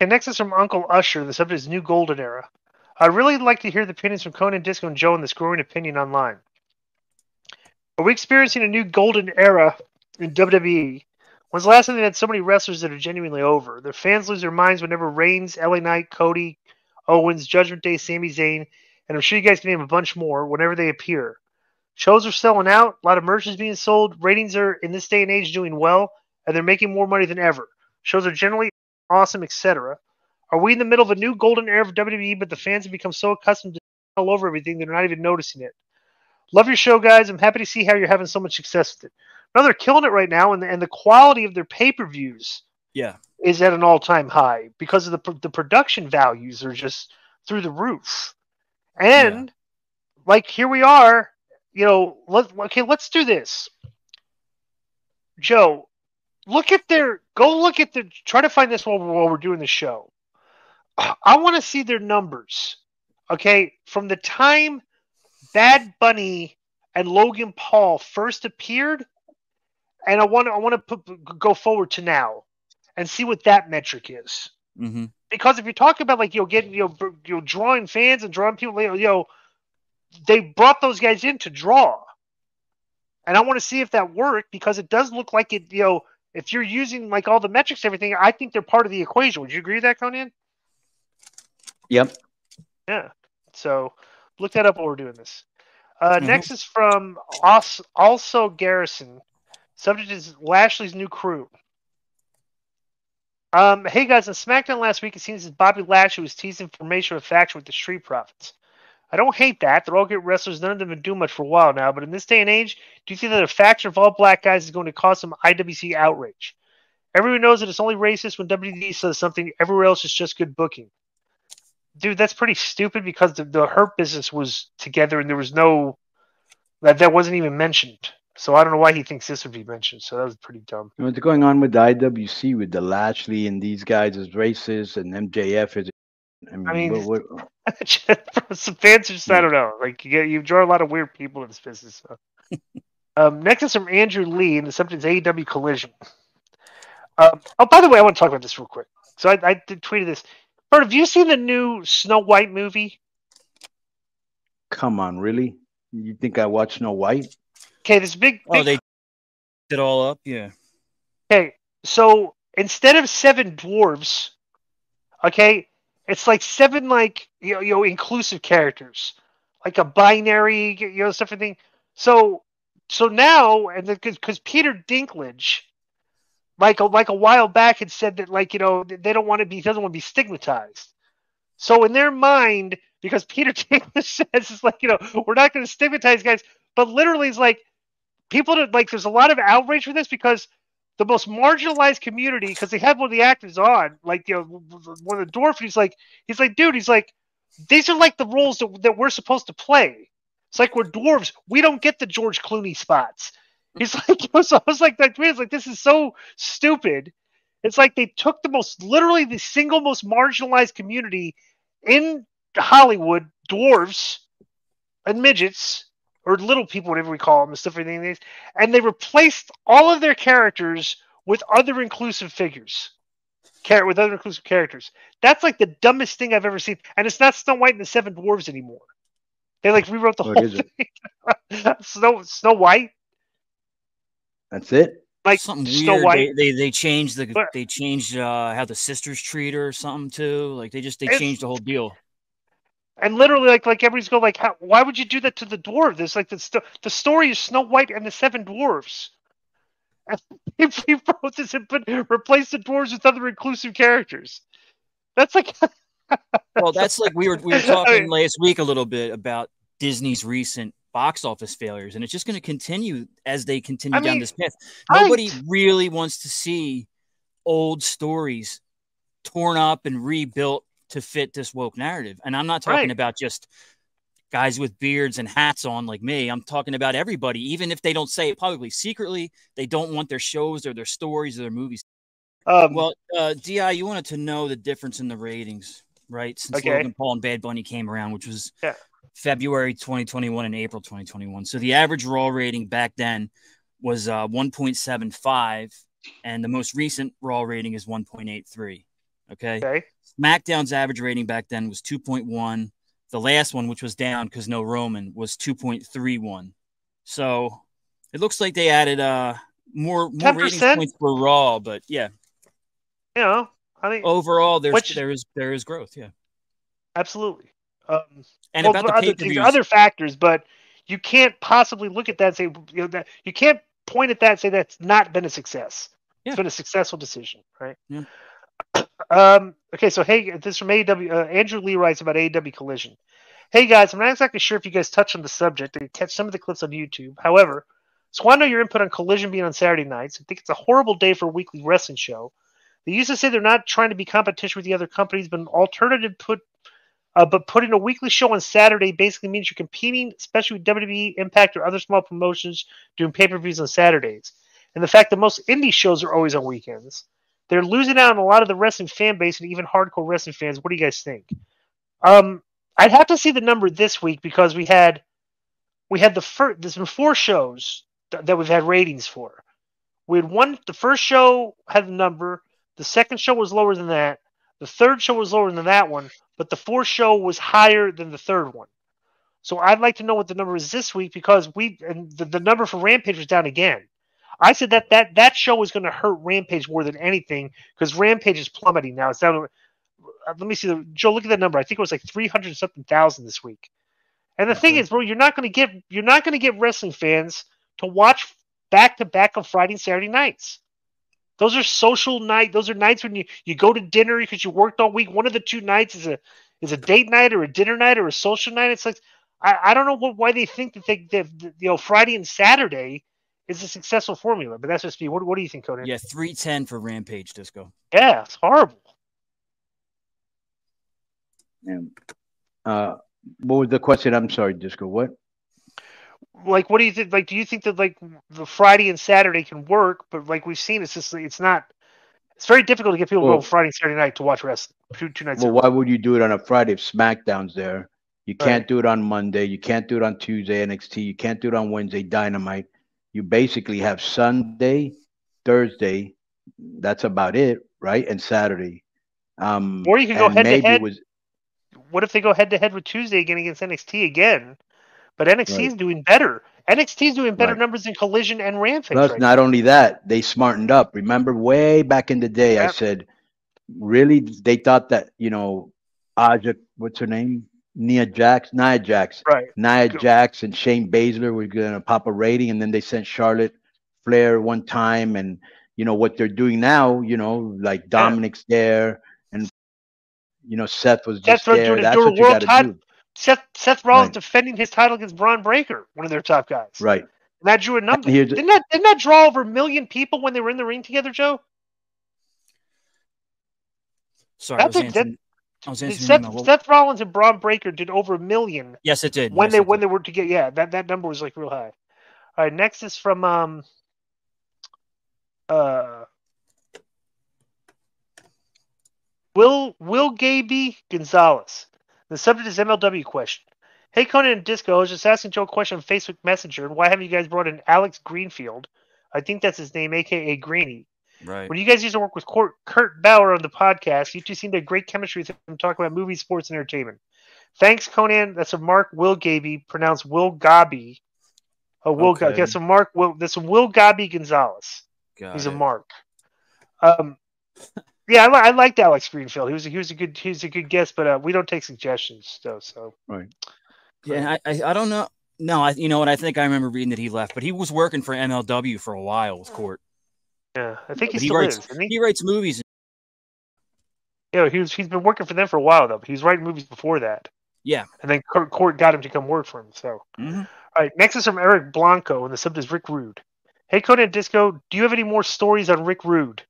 And next is from Uncle Usher. The subject is New Golden Era. I'd really like to hear the opinions from Conan, Disco, and Joe on this growing opinion online. Are we experiencing a new golden era in WWE? When's the last time they had so many wrestlers that are genuinely over? Their fans lose their minds whenever Reigns, LA Knight, Cody, Owens, Judgment Day, Sami Zayn, and I'm sure you guys can name a bunch more whenever they appear. Shows are selling out, a lot of merch is being sold, ratings are in this day and age doing well, and they're making more money than ever. Shows are generally awesome, etc. Are we in the middle of a new golden era of WWE, but the fans have become so accustomed to all over everything they're not even noticing it? Love your show, guys. I'm happy to see how you're having so much success with it. No, they're killing it right now, and the quality of their pay-per-views Yeah. is at an all-time high because of the production values are just through the roof. And like here we are, let's do this. Joe, try to find this while we're doing the show. I want to see their numbers. Okay, from the time Bad Bunny and Logan Paul first appeared, and I want to go forward to now and see what that metric is. Mm-hmm. Because if you talk about like drawing fans and drawing people, they brought those guys in to draw, and I want to see if that worked because it does look like it. If you're using like all the metrics, everything, I think they're part of the equation. Would you agree with that, Conan? Yep. Yeah. So look that up while we're doing this. Next is from also Garrison. Subject is Lashley's new crew. Hey guys, on SmackDown last week, it seems that Bobby Lashley was teasing formation of a faction with the Street Profits. I don't hate that. They're all good wrestlers. None of them have been doing much for a while now. But in this day and age, do you think that a faction of all black guys is going to cause some IWC outrage? Everyone knows that it's only racist when WWE says something. Everywhere else is just good booking. Dude, that's pretty stupid because the Hurt Business was together and there was no... That wasn't even mentioned. So I don't know why he thinks this would be mentioned. So that was pretty dumb. What's going on with the IWC with the Lashley and these guys is racist and MJF is... I mean, what? some fans just, I don't know. Like, you draw a lot of weird people in this business. So. Next is from Andrew Lee, and the subject is AEW Collision. By the way, I want to talk about this real quick. So I did tweeted this. Bert, have you seen the new Snow White movie? Come on, really? You think I watch Snow White? Okay, this big... Oh, they it all up? Yeah. Okay, so instead of 7 dwarves, okay... It's like 7 inclusive characters, like a binary stuff and thing. So now, and because Peter Dinklage, like a while back, had said that they don't want to be, he doesn't want to be stigmatized. So in their mind, because Peter Dinklage says it's we're not going to stigmatize guys, but literally it's like people there's a lot of outrage for this because the most marginalized community, because they had one of the actors on, one of the dwarf, he's like, dude, these are like the roles that we're supposed to play. It's like we're dwarves. We don't get the George Clooney spots. He's like, so I was like, this is so stupid. It's like they took literally the single most marginalized community in Hollywood, dwarves and midgets, or little people, whatever we call them, and stuff, and they replaced all of their characters with other inclusive figures, with other inclusive characters. That's like the dumbest thing I've ever seen, and it's not Snow White and the 7 Dwarves anymore. They rewrote the whole thing. Snow White. That's it. Like something Snow weird. White. They changed how the sisters treat her or something too. Like they changed the whole deal. And literally, like everybody's going, why would you do that to the dwarf? There's the story is Snow White and the 7 dwarves. And he wrote this and replaced the dwarves with other inclusive characters. That's like... Well, that's like we were talking last week a little bit about Disney's recent box office failures, and it's just going to continue as they continue down this path. Nobody really wants to see old stories torn up and rebuilt to fit this woke narrative. And I'm not talking about just guys with beards and hats on like me. I'm talking about everybody, even if they don't say it publicly. Secretly, they don't want their shows or their stories or their movies. Di, you wanted to know the difference in the ratings, right? Since Logan Paul and Bad Bunny came around, which was February 2021 and April 2021. So the average Raw rating back then was 1.75, and the most recent Raw rating is 1.83. Okay. SmackDown's average rating back then was 2.1. The last one, which was down because no Roman, was 2.31. So it looks like they added more ratings points for Raw, but yeah. You know, I mean, overall, there is growth. Yeah, absolutely. And about the other factors, but you can't possibly look at that and say, you know, that you can't point at that and say that's not been a success. Yeah. It's been a successful decision, right? Yeah. Okay, so hey, this is from AEW. Andrew Lee writes about AEW Collision. Hey guys, I'm not exactly sure if you guys touched on the subject. I catch some of the clips on YouTube. However, so I want to know your input on Collision being on Saturday nights. I think it's a horrible day for a weekly wrestling show. They used to say they're not trying to be competition with the other companies, but an alternative but putting a weekly show on Saturday basically means you're competing, especially with WWE, Impact, or other small promotions doing pay-per-views on Saturdays. And the fact that most indie shows are always on weekends. They're losing out on a lot of the wrestling fan base and even hardcore wrestling fans. What do you guys think? I'd have to see the number this week because we had there's been 4 shows that we've had ratings for. We had the first show had the number, the second show was lower than that, the third show was lower than that one, but the fourth show was higher than the third one. So I'd like to know what the number is this week because the number for Rampage was down again. I said that show was going to hurt Rampage more than anything because Rampage is plummeting now. It's down. Let me see. Joe, look at that number. I think it was like 300-something thousand this week. And the thing is, bro, you're not going to get wrestling fans to watch back to back on Friday and Saturday nights. Those are social night. Those are nights when you go to dinner because you worked all week. One of the two nights is a date night or a dinner night or a social night. It's like I don't know why they think that Friday and Saturday is a successful formula, but that's just me. What do you think, Cody? Yeah, 310 for Rampage, Disco. Yeah, it's horrible. And what was the question? I'm sorry, Disco. What? Like, what do you think? Like, do you think that like the Friday and Saturday can work? But like we've seen, it's not. It's very difficult to get people to go Friday and Saturday night to watch wrestling. Two nights. Well, why would you do it on a Friday if SmackDown's there? You can't do it on Monday. You can't do it on Tuesday, NXT. You can't do it on Wednesday, Dynamite. You basically have Sunday, Thursday. That's about it, right? And Saturday. Or you can go head to head. What if they go head to head with Tuesday again against NXT again? But NXT is doing better. NXT is doing better numbers than Collision and Rampage. Plus, not only that, they smartened up. Remember, way back in the day, I said, really, they thought that Aja, what's her name? Nia Jax, Nia Jax and Shane Baszler were going to pop a rating, and then they sent Charlotte Flair one time, and what they're doing now, like Dominic's there, and Seth was just there. That's what you got to do. Seth Rollins defending his title against Braun Breaker, one of their top guys. Right. And that drew a number. Didn't that draw over 1 million people when they were in the ring together, Joe? Sorry, Seth Rollins and Braun Breaker did over 1 million. Yes, it did. When they were together. Yeah, that number was like real high. All right, next is from Will Gaby Gonzalez. The subject is MLW question. Hey, Conan and Disco, I was just asking Joe a question on Facebook Messenger, and why haven't you guys brought in Alex Greenfield? I think that's his name, a.k.a. Greeny. Right. When you guys used to work with Kurt Bauer on the podcast, you two seemed to have great chemistry with him talking about movies, sports, and entertainment. Thanks, Conan. That's from Mark Will Gaby, pronounced Will Gaby. Oh, Will Gaby. Okay, so Mark Will. That's from Will Gaby Gonzalez. He's a Mark. Yeah, I liked Alex Greenfield. He was a good guest, but we don't take suggestions though. So right. Yeah, I don't know. No, you know what? I think I remember reading that he left, but he was working for MLW for a while with Court. Yeah, I think he still is. He writes movies. Yeah, he's been working for them for a while though. But he was writing movies before that. Yeah, and then Court got him to come work for him. So, All right. Next is from Eric Blanco, and the subject is Rick Rude. Hey, Conan Disco, do you have any more stories on Rick Rude?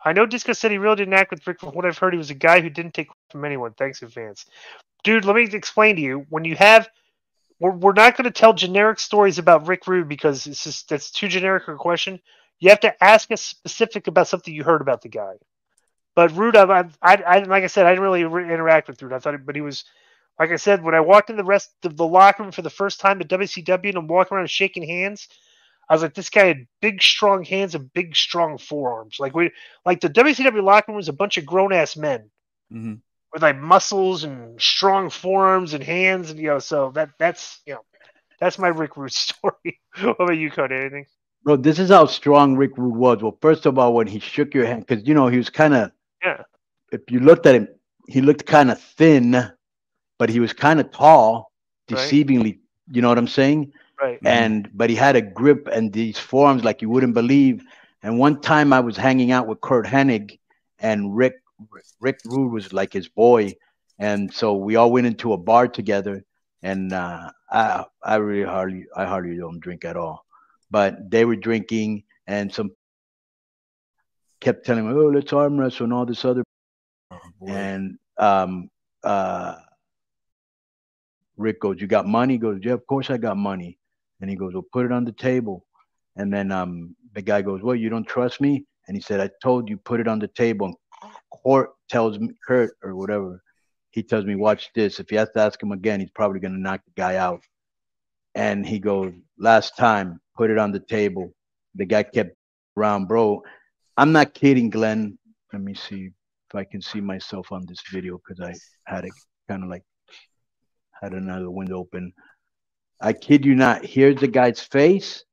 I know Disco said he really didn't act with Rick. From what I've heard, he was a guy who didn't take from anyone. Thanks in advance. Dude, let me explain to you. When you have... We're not going to tell generic stories about Rick Rude because that's too generic a question. You have to ask us specific about something you heard about the guy. But Rude, I like I said, I didn't really interact with Rude. But he was... Like I said, when I walked in the rest of the locker room for the first time at WCW and I'm walking around shaking hands, I was like, this guy had big, strong hands and big, strong forearms. Like the WCW locker room was a bunch of grown ass men with like muscles and strong forearms and hands, and so that's my Rick Rude story. What about you, Cody? Anything? Bro, this is how strong Rick Rude was. Well, first of all, when he shook your hand, because he was kind of, if you looked at him, he looked kind of thin, but he was kind of tall, deceivingly. You know what I'm saying? Right. But he had a grip and these forearms like you wouldn't believe. And one time I was hanging out with Kurt Hennig, and Rick Rude was like his boy, and so we all went into a bar together. And I hardly don't drink at all, but they were drinking, and some kept telling me, "Oh, let's arm wrestle," and all this other. And Rick goes, "You got money?" He goes, "Yeah, of course I got money." And he goes, "Well, put it on the table." And then the guy goes, "Well, you don't trust me?" And he said, "I told you, put it on the table." And Kurt tells me, Kurt or whatever, he tells me, "Watch this. If you have to ask him again, he's probably going to knock the guy out." And he goes, "Last time, put it on the table." The guy kept around, bro. I'm not kidding, Glenn. Let me see if I can see myself on this video, because I had it kind of like had another window open. I kid you not. Here's the guy's face.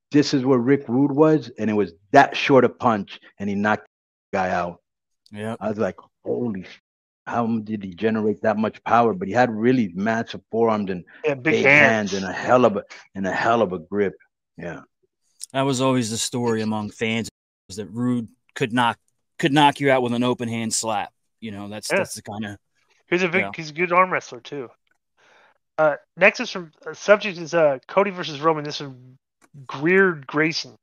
This is where Rick Rude was, and it was that short a punch, and he knocked the guy out. Yeah, I was like, holy, how did he generate that much power? But he had really massive forearms and big hands and a hell of a grip. Yeah, that was always the story among fans, was that Rude could knock you out with an open hand slap. That's the kind of. He's a good arm wrestler too. Next is from subject is Cody versus Roman. This is Grayson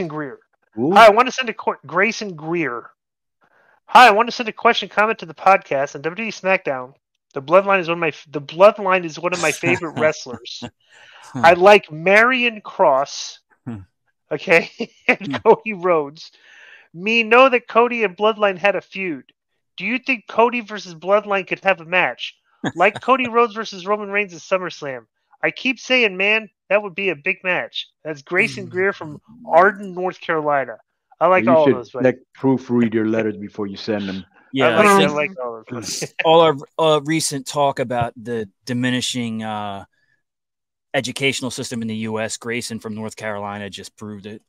Greer. Ooh. Hi, I want to send Grayson Greer. Hi, I want to send a question, comment to the podcast on WWE SmackDown. The Bloodline is one of my favorite wrestlers. I like Marion Cross, okay, and Cody Rhodes. Me know that Cody and Bloodline had a feud. Do you think Cody versus Bloodline could have a match? Like Cody Rhodes versus Roman Reigns at SummerSlam. I keep saying, man, that would be a big match. That's Grayson Greer from Arden, North Carolina. I like all of those. Like proofread your letters before you send them. Yeah, I like all of those. All our recent talk about the diminishing educational system in the U.S., Grayson from North Carolina just proved it.